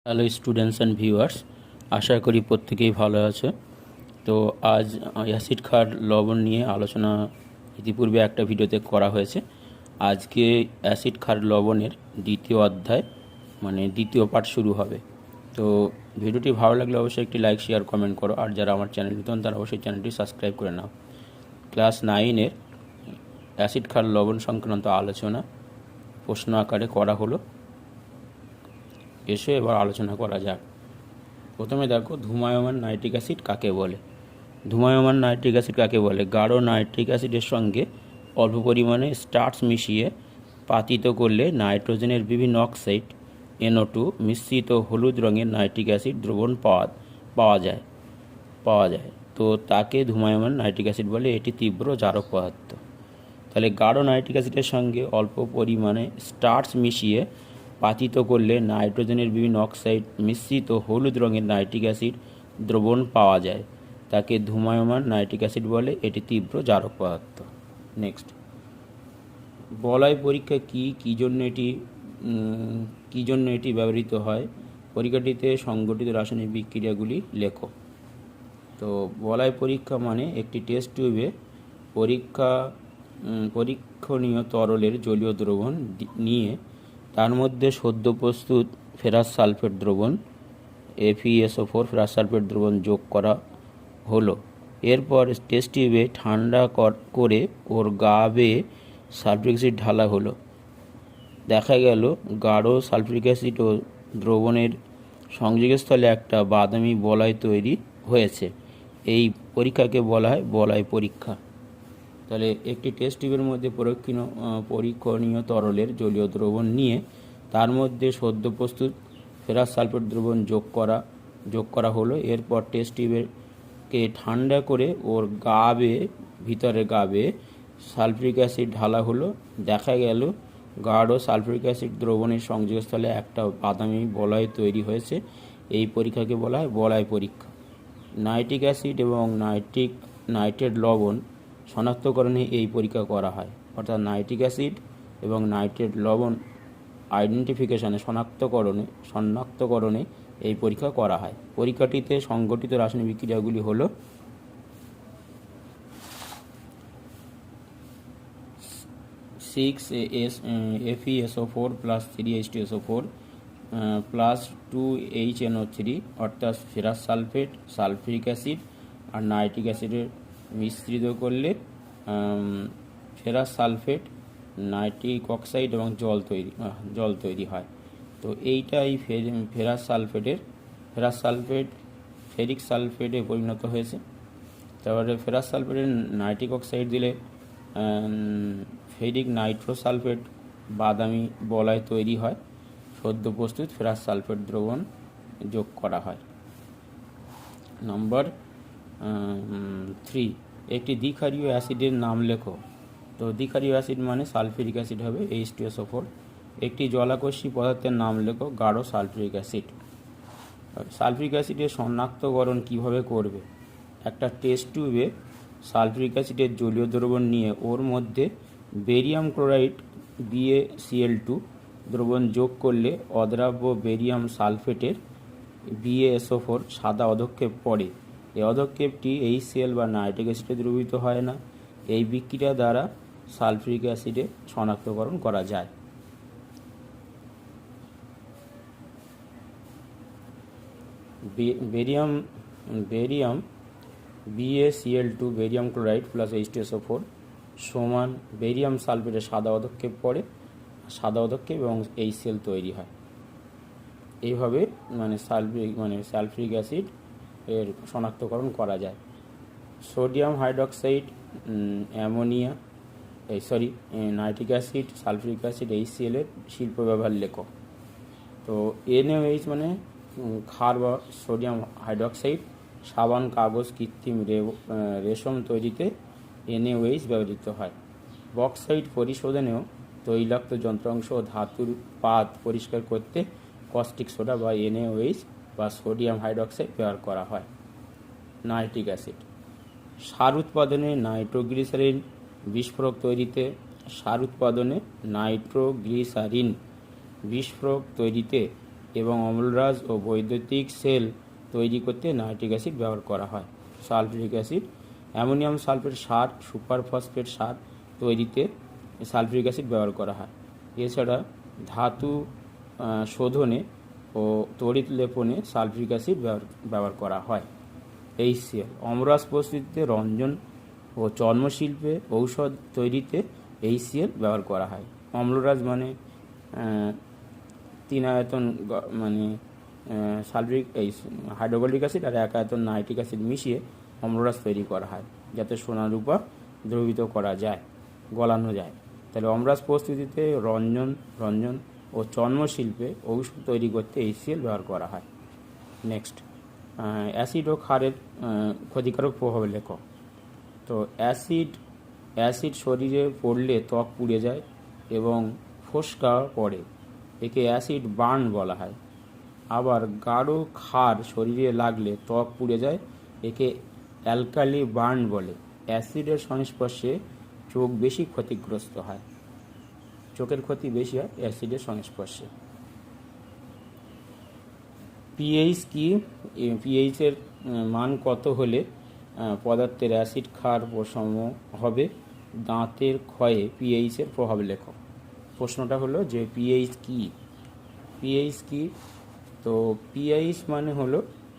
Hello students and viewers, আশা করি প্রত্যেকেই ভালো আছে। তো আজ অ্যাসিড ক্ষার লবণ নিয়ে আলোচনা ইতিপূর্বে একটা ভিডিওতে করা হয়েছে। আজকে অ্যাসিড ক্ষার লবণের দ্বিতীয় অধ্যায় মানে দ্বিতীয় পার্ট শুরু হবে। তো ভিডিওটি ভালো লাগলে অবশ্যই একটি লাইক শেয়ার কমেন্ট করো, আর যারা আমার চ্যানেল নতুন তারা অবশ্যই চ্যানেলটি সাবস্ক্রাইব করে নাও। ক্লাস 9-এর অ্যাসিড ক্ষার লবণ সংক্রান্ত আলোচনা প্রশ্ন আকারে করা হলো। এসে এবার আলোচনা করা যাক। প্রথমে দেখো, ধূমায়মান নাইট্রিক অ্যাসিড কাকে বলে। ধূমায়মান নাইট্রিক অ্যাসিড কাকে বলে? গাঢ় নাইট্রিক অ্যাসিডের সঙ্গে অল্প পরিমাণে স্টার্চ মিশিয়ে পাতিত করলে নাইট্রোজেনের বিভিন্ন অক্সাইড NO2 মিশ্রিত হলুদ রঙের নাইট্রিক অ্যাসিড দ্রবণ পাওয়া যায়। তো তাকে ধূমায়মান নাইট্রিক অ্যাসিড বলে। এটি তীব্র জারক পদার্থ। তাহলে গাঢ় নাইট্রিক অ্যাসিডের সঙ্গে অল্প পরিমাণে স্টার্চ মিশিয়ে পাতিত করলে নাইট্রোজেনের বিভিন্ন অক্সাইড মিশ্রিত হলুদ রঙের নাইট্রিক অ্যাসিড দ্রবণ পাওয়া যায়। তাকে ধূমায়মান নাইট্রিক অ্যাসিড বলে। এটি তীব্র জারক পদার্থ। নেক্সট, বলয় পরীক্ষা কী জন্য এটি ব্যবহৃত হয়? পরীক্ষাটিতে সংঘটিত রাসায়নিক বিক্রিয়াগুলি লেখো। তো বলয় পরীক্ষা মানে একটি টেস্ট টিউবে পরীক্ষণীয় তরলের জলীয় দ্রবণ নিয়ে তার মধ্যে সদ্য প্রস্তুত ফেরাস সালফেট দ্রবণ FeSO4 ফেরাস সালফেট দ্রবণ যোগ করা হলো। এরপর টেস্ট টিউবে ঠান্ডা করে ওর গা বেয়ে সালফিক অ্যাসিড ঢালা হলো। দেখা গেল গাঢ় সালফিক অ্যাসিড ও দ্রবণের সংযোগস্থলে একটা বাদামি বলয় তৈরি হয়েছে। এই পরীক্ষাকে বলা হয় বলয় পরীক্ষা। তাহলে একটি টেস্ট টিউবের মধ্যে পরীক্ষণীয় তরলের জলীয় দ্রবণ নিয়ে তার মধ্যে সদ্য প্রস্তুত ফেরাস সালফেট দ্রবণ যোগ করা হলো। এরপর টেস্ট টিউবকে ঠান্ডা করে ওর ভিতরে গা বেয়ে সালফিক অ্যাসিড ঢালা হলো। দেখা গেল গাঢ় সালফিক অ্যাসিড দ্রবণের সংযোগস্থলে একটা বাদামি বলয় তৈরি হয়েছে। এই পরীক্ষাকে বলা হয় বলয় পরীক্ষা। নাইট্রিক অ্যাসিড এবং নাইট্রেট লবণ শনাক্তকরণে এই পরীক্ষা করা হয়। অর্থাৎ নাইট্রিক অ্যাসিড এবং নাইট্রেট লবণ আইডেন্টিফিকেশনে শনাক্তকরণে এই পরীক্ষা করা হয়। পরীক্ষাটিতে সংঘটিত রাসায়নিক বিক্রিয়াগুলি হলো 6FeSO4 plus 3H2SO4 plus 2HNO3 অর্থাৎ ফেরাস সালফেট, সালফিক অ্যাসিড আর নাইট্রিক অ্যাসিডের মিশ্রিত করলে ফেরাস সালফেট, নাইট্রিক অক্সাইড এবং জল তৈরি হয়। তো এইটাই ফেরাস সালফেট ফেরিক সালফেটে পরিণত হয়েছে। তারপরে ফেরাস সালফেটের নাইট্রিক অক্সাইড দিলে ফেরিক নাইট্রোসালফেট বাদামি বলয় তৈরি হয়। সদ্য প্রস্তুত ফেরাস সালফেট দ্রবণ যোগ করা হয়। নম্বর 3, একটি দ্বিক্ষারীয় অ্যাসিডের নাম লেখো। তো দ্বিক্ষারীয় অ্যাসিড মানে সালফিউরিক অ্যাসিড হবে H2SO4। একটি জলাকোষী পদার্থের নাম লেখো। গাঢ় সালফিউরিক অ্যাসিড। সালফিউরিক অ্যাসিডের শনাক্তকরণ কিভাবে করবে? একটা টেস্ট টিউবে সালফিউরিক অ্যাসিডের জলীয় দ্রবণ নিয়ে ওর মধ্যে বেরিয়াম ক্লোরাইড BaCl2 দ্রবণ যোগ করলে অদ্রাব্য বেরিয়াম সালফেটের BaSO4 সাদা অধক্ষেপ পড়ে। এই অধক্ষেপটি HCl বা নাইট্রিক অ্যাসিডে দ্রবীভূত হয় না। এই বিক্রিয়া দ্বারা সালফিউরিক অ্যাসিডে শনাক্তকরণ করা যায়। Barium BaCl2 barium chloride plus H2SO4 সমান বেরিয়াম সালফেটের সাদা অধক্ষেপ পড়ে, সাদা অধক্ষেপ এবং HCl তৈরি হয়। এইভাবে সালফিউরিক অ্যাসিড এর শনাক্তকরণ করা যায়। Sodium hydroxide, nitric acid, sulphuric acid, HCl এর শিল্প ব্যবহার লেখো। তো NaOH মানে ক্ষার বা সোডিয়াম হাইড্রক্সাইড। সাবান, কাগজ, কৃত্রিম রেশম তৈরিতে NaOH ব্যবহৃত হয়। বক্সাইট পরিশোধনেও তৈলাক্ত যন্ত্রাংশ ও ধাতুর পাত পরিষ্কার করতে কস্টিক সোডা বা NaOH বা সোডিয়াম হাইড্রক্সাইড ব্যবহার করা হয়। নাইট্রিক অ্যাসিড সার উৎপাদনে নাইট্রোগ্লিসারিন বিস্ফোরক তৈরিতে বিস্ফোরক তৈরিতে এবং অম্লরাজ ও বৈদ্যুতিক সেল তৈরি করতে নাইট্রিক অ্যাসিড ব্যবহার করা হয়। সালফিউরিক অ্যাসিড, অ্যামোনিয়াম সালফেট সার, সুপার ফসফেট সার তৈরিতে সালফিউরিক অ্যাসিড ব্যবহার করা হয়। এছাড়া ধাতু শোধনে ও তড়িৎ লেপনে সালফিউরিক অ্যাসিড ব্যবহার করা হয়। HCl, অম্লরাজ প্রস্তুতিতে, রঞ্জন ও চর্মশিল্পে, ঔষধ তৈরিতে HCl ব্যবহার করা হয়। অম্লরাজ মানে 3 আয়তন মানে সালফিউরিক হাইড্রোক্লোরিক অ্যাসিড আর 1 আয়তন নাইট্রিক অ্যাসিড মিশিয়ে অম্লরাজ তৈরি করা হয় যাতে সোনা রূপা দ্রবীভূত করা যায়, গলানো যায়। তাহলে অম্লরাজ প্রস্তুতিতে, রঞ্জন ও চর্মশিল্পে, ঔষধ তৈরি করতে HCl ব্যবহার করা হয়। নেক্সট, অ্যাসিড ও ক্ষারের ক্ষতিকারক প্রভাব লেখো। তো অ্যাসিড শরীরে পড়লে ত্বক পুড়ে যায় এবং ফোস্কা পড়ে, একে অ্যাসিড বার্ন বলা হয়। আবার গাঢ় ক্ষার শরীরে লাগলে ত্বক পুড়ে যায়, একে অ্যালকালি বার্ন বলে। অ্যাসিডের সংস্পর্শে চোখ বেশি ক্ষতিগ্রস্ত হয়, চোখের ক্ষতি বেশি হয় অ্যাসিডের সংস্পর্শে। পিএইচ কি? পিএইচের মান কত হলে পদার্থের অ্যাসিড ক্ষার প্রশম হবে? দাঁতের ক্ষয়ে পিএইচের প্রভাব লেখো। প্রশ্নটা হলো যে পিএইচ কি? পিএইচ কি? তো পিএইচ মানে হলো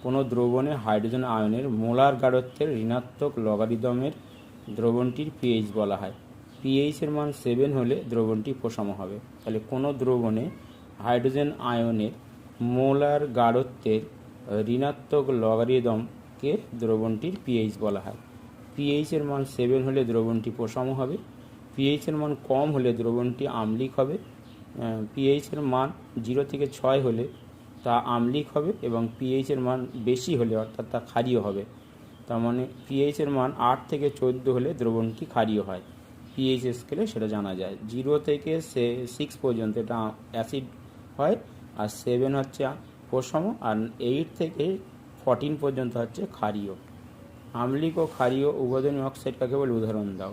কোনো দ্রবণে হাইড্রোজেন আয়নের মোলার গাঢ়ত্বের ঋণাত্মক লগারিদমের দ্রবণটির পিএইচ বলা হয়। পিএইচের মান 7 হলে দ্রবণটি প্রশম হবে। তাহলে কোনো দ্রবণে হাইড্রোজেন আয়নের মোলার গাঢ়ত্বের ঋণাত্মক লগারিদমকে দ্রবণটির পিএইচ বলা হয়। পিএইচের মান 7 হলে দ্রবণটি প্রশম হবে। পিএইচের মান কম হলে দ্রবণটি আম্লিক হবে। পিএইচের মান 0 থেকে 6 হলে তা আম্লিক হবে এবং পিএইচের মান বেশি হলে অর্থাৎ তা ক্ষারীয় হবে। তার মানে পিএইচের মান 8 থেকে 14 হলে দ্রবণটি ক্ষারীয় হয়। পিএইচ স্কেলে সেটা জানা যায়। 0 থেকে 6 পর্যন্ত এটা অ্যাসিড হয়, আর 7 হচ্ছে প্রশম, আর 8 থেকে 14 পর্যন্ত হচ্ছে ক্ষারীয়। আম্লিক ও ক্ষারীয় উভধর্মী অক্সাইড কাকে বলে? উদাহরণ দাও।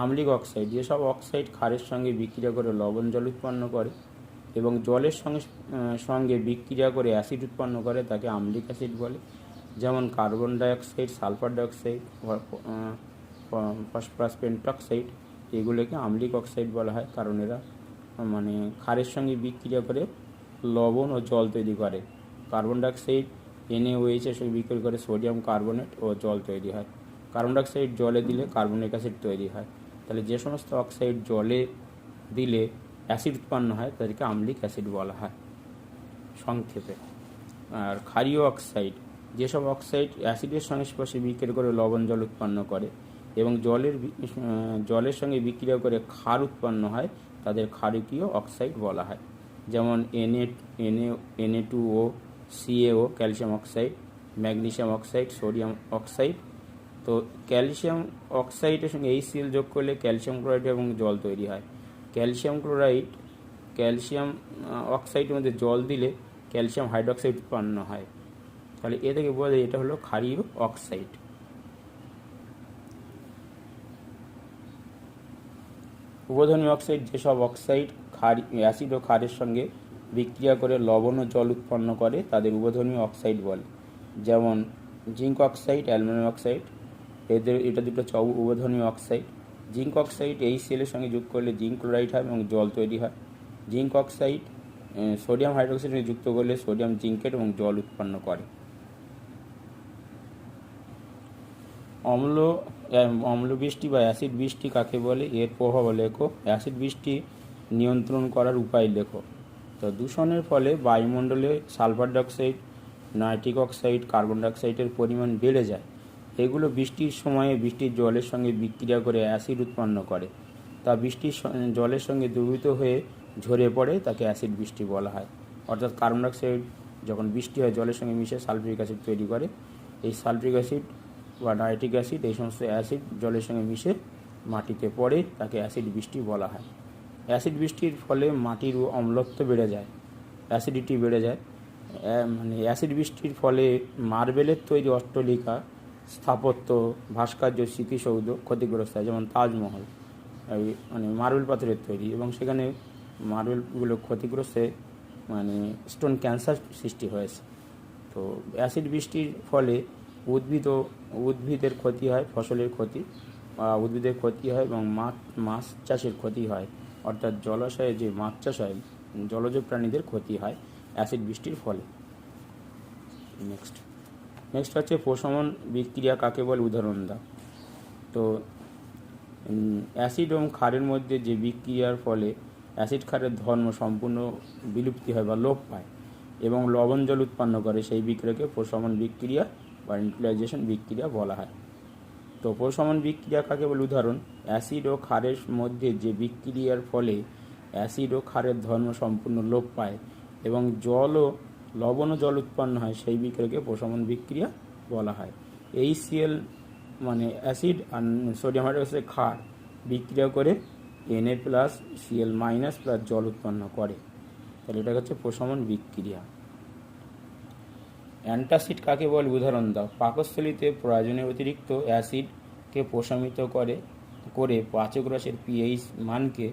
আম্লিক অক্সাইড, যেসব অক্সাইড ক্ষারের সঙ্গে বিক্রিয়া করে লবণ জল উৎপন্ন করে এবং জলের সঙ্গে বিক্রিয়া করে অ্যাসিড উৎপন্ন করে তাকে আম্লিক অ্যাসিড বলে। যেমন carbon dioxide, sulphur dioxide, phosphorus pentoxide, এগুলোকে আম্লিক অক্সাইড বলা হয়, কারণ এরা মানে ক্ষারের সঙ্গে বিক্রিয়া করে লবণ ও জল তৈরি করে। কার্বন ডাইঅক্সাইড NaOH এর সঙ্গে বিক্রিয়া করে সোডিয়াম কার্বনেট ও জল তৈরি হয়। কার্বন ডাইঅক্সাইড জলে দিলে কার্বনিক অ্যাসিড তৈরি হয়। তাহলে যে সমস্ত অক্সাইড জলে দিলে অ্যাসিড উৎপন্ন হয় তাদেরকে আম্লিক অ্যাসিড বলা হয় সংক্ষেপে। আর ক্ষারীয় অক্সাইড, যেসব অক্সাইড অ্যাসিডের সংস্পর্শে বিক্রিয়া করে লবণ জল উৎপন্ন করে এবং জলের সঙ্গে বিক্রিয়া করে ক্ষার উৎপন্ন হয় তাদের ক্ষারকীয় অক্সাইড বলা হয়। যেমন Na2O, CaO calcium oxide, magnesium oxide, sodium oxide. তো ক্যালসিয়াম অক্সাইডের সঙ্গে HCl যোগ করলে ক্যালসিয়াম ক্লোরাইড এবং জল তৈরি হয়। ক্যালসিয়াম অক্সাইডের মধ্যে জল দিলে ক্যালসিয়াম হাইড্রোক্সাইড উৎপন্ন হয়। তাহলে এ থেকে বোঝা যায় এটা হলো ক্ষারীয় অক্সাইড। উভধর্মী অক্সাইড, যেসব অক্সাইড অ্যাসিড ও ক্ষারের সঙ্গে বিক্রিয়া করে লবণ ও জল উৎপন্ন করে তাদের উভধর্মী অক্সাইড বলে। যেমন জিঙ্ক অক্সাইড, অ্যালুমিনিয়াম অক্সাইড, এটা দুটো উভধর্মী অক্সাইড। জিঙ্ক অক্সাইড HCl এর সঙ্গে যোগ করলে জিঙ্ক ক্লোরাইড হয় এবং জল তৈরি হয়। জিঙ্ক অক্সাইড সোডিয়াম হাইড্রোক্সাইডের সঙ্গে যুক্ত করলে সোডিয়াম জিঙ্কেট এবং জল উৎপন্ন করে। অম্ল বৃষ্টি বা অ্যাসিড বৃষ্টি কাকে বলে? এর প্রভাব লেখো। অ্যাসিড বৃষ্টি নিয়ন্ত্রণ করার উপায় লেখো। তো দূষণের ফলে বায়ুমণ্ডলে sulphur dioxide, nitric oxide, carbon ডাইঅক্সাইডের পরিমাণ বেড়ে যায়। এগুলো বৃষ্টির সময়ে বৃষ্টির জলের সঙ্গে বিক্রিয়া করে অ্যাসিড উৎপন্ন করে। তা বৃষ্টির জলের সঙ্গে দ্রবীভূত হয়ে ঝরে পড়ে, তাকে অ্যাসিড বৃষ্টি বলা হয়। অর্থাৎ কার্বন ডাইঅক্সাইড যখন বৃষ্টি হয় জলের সঙ্গে মিশে সালফিউরিক অ্যাসিড তৈরি করে। এই সালফিউরিক অ্যাসিড বা নাইট্রিক অ্যাসিড, এই সমস্ত অ্যাসিড জলের সঙ্গে মিশে মাটিতে পড়ে, তাকে অ্যাসিড বৃষ্টি বলা হয়। অ্যাসিড বৃষ্টির ফলে মাটির অম্লত্ব বেড়ে যায়, অ্যাসিডিটি বেড়ে যায়। মানে অ্যাসিড বৃষ্টির ফলে মার্বেলের তৈরি অট্টালিকা, স্থাপত্য, ভাস্কর্য, স্মৃতিসৌধ ক্ষতিগ্রস্ত হয়। যেমন তাজমহল মানে মার্বেল পাথরের তৈরি, এবং সেখানে মার্বেলগুলো ক্ষতিগ্রস্ত হয়ে মানে স্টোন ক্যান্সার সৃষ্টি হয়েছে। তো অ্যাসিড বৃষ্টির ফলে উদ্ভিদের ক্ষতি হয়, ফসলের ক্ষতি বা উদ্ভিদের ক্ষতি হয় এবং মাছ চাষের ক্ষতি হয়, অর্থাৎ জলাশয়ে যে মাছ চাষ হয় জলজ প্রাণীদের ক্ষতি হয় অ্যাসিড বৃষ্টির ফলে। নেক্সট হচ্ছে প্রশমন বিক্রিয়া কাকে বলে, উদাহরণ দাও। তো অ্যাসিড এবং ক্ষারের মধ্যে যে বিক্রিয়ার ফলে অ্যাসিড ক্ষারের ধর্ম সম্পূর্ণ বিলুপ্তি হয় বা লোপ পায় এবং লবণ জল উৎপন্ন করে, সেই বিক্রিয়াকে প্রশমন বিক্রিয়া বা নিউট্রালাইজেশন বিক্রিয়া বলা হয়। তো প্রশমন বিক্রিয়া কাকে বলে, উদাহরণ অ্যাসিড ও ক্ষারের মধ্যে যে বিক্রিয়ার ফলে অ্যাসিড ও ক্ষারের ধর্ম সম্পূর্ণ লোপ পায় এবং লবণ ও জল উৎপন্ন হয়, সেই বিক্রিয়াকে প্রশমন বিক্রিয়া বলা হয়। HCl মানে অ্যাসিড আর সোডিয়াম হাইড্রোক্সাইড ক্ষার বিক্রিয়া করে Na+Cl- প্লাস জল উৎপন্ন করে, তাহলে এটা হচ্ছে প্রশমন বিক্রিয়া। অ্যান্টাসিড কাকে বলে, উদাহরণ দাও। পাকস্থলীতে প্রয়োজনের অতিরিক্ত অ্যাসিডকে প্রশমিত করে পাচক রসের pH মানকে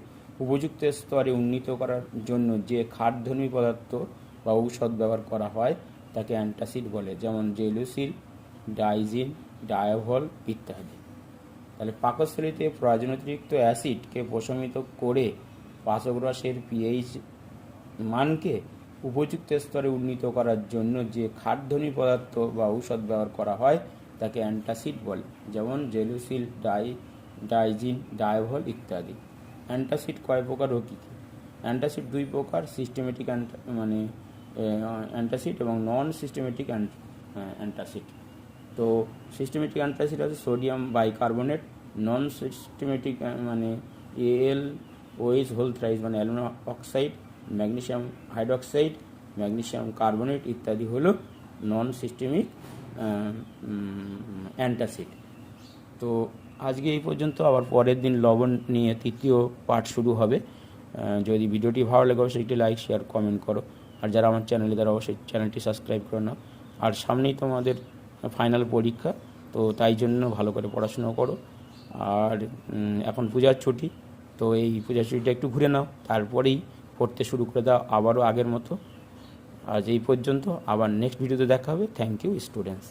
উপযুক্ত স্তরে উন্নীত করার জন্য যে ক্ষারধর্মী পদার্থ বা ঔষধ ব্যবহার করা হয় তাকে অ্যান্টাসিড বলে, যেমন জেলুসিল, ডাইজিন, ডায়াভল ইত্যাদি। তাহলে পাকস্থলীতে প্রয়োজন অতিরিক্ত অ্যাসিডকে প্রশমিত করে পাচক রসের pH মানকে উপযুক্ত স্তরে উন্নীত করার জন্য যে ক্ষারধর্মী পদার্থ বা ঔষধ ব্যবহার করা হয় তাকে অ্যান্টাসিড বলে, যেমন জেলুসিল, ডাইজিন, ডায়াভল ইত্যাদি। অ্যান্টাসিড কয় প্রকার ও কী কী? অ্যান্টাসিড দুই প্রকার, সিস্টেমেটিক অ্যান্টাসিড এবং নন সিস্টেমেটিক অ্যান্টাসিড। তো সিস্টেমেটিক অ্যান্টাসিড আছে সোডিয়াম বাইকার্বনেট, নন সিস্টেমেটিক মানে AlOH হোল থ্রাইস মানে aluminium oxide, magnesium hydroxide, magnesium carbonate ইত্যাদি হলো নন সিস্টেমিক অ্যান্টাসিড। তো আজকে এই পর্যন্ত, আবার পরের দিন লবণ নিয়ে তৃতীয় পার্ট শুরু হবে। যদি ভিডিওটি ভালো লাগে অবশ্যই একটি লাইক, শেয়ার, কমেন্ট করো। আর যারা আমার চ্যানেলে তারা অবশ্যই চ্যানেলটি সাবস্ক্রাইব করে নাও। আর সামনেই তোমাদের ফাইনাল পরীক্ষা, তো তাই জন্য ভালো করে পড়াশুনো করো। আর এখন পূজার ছুটি, তো এই পূজার ছুটিটা একটু ঘুরে নাও, তারপরেই পড়তে শুরু করে দাও আবারও আগের মতো। আজ এই পর্যন্ত, আবার নেক্সট ভিডিওতে দেখা হবে। Thank you students.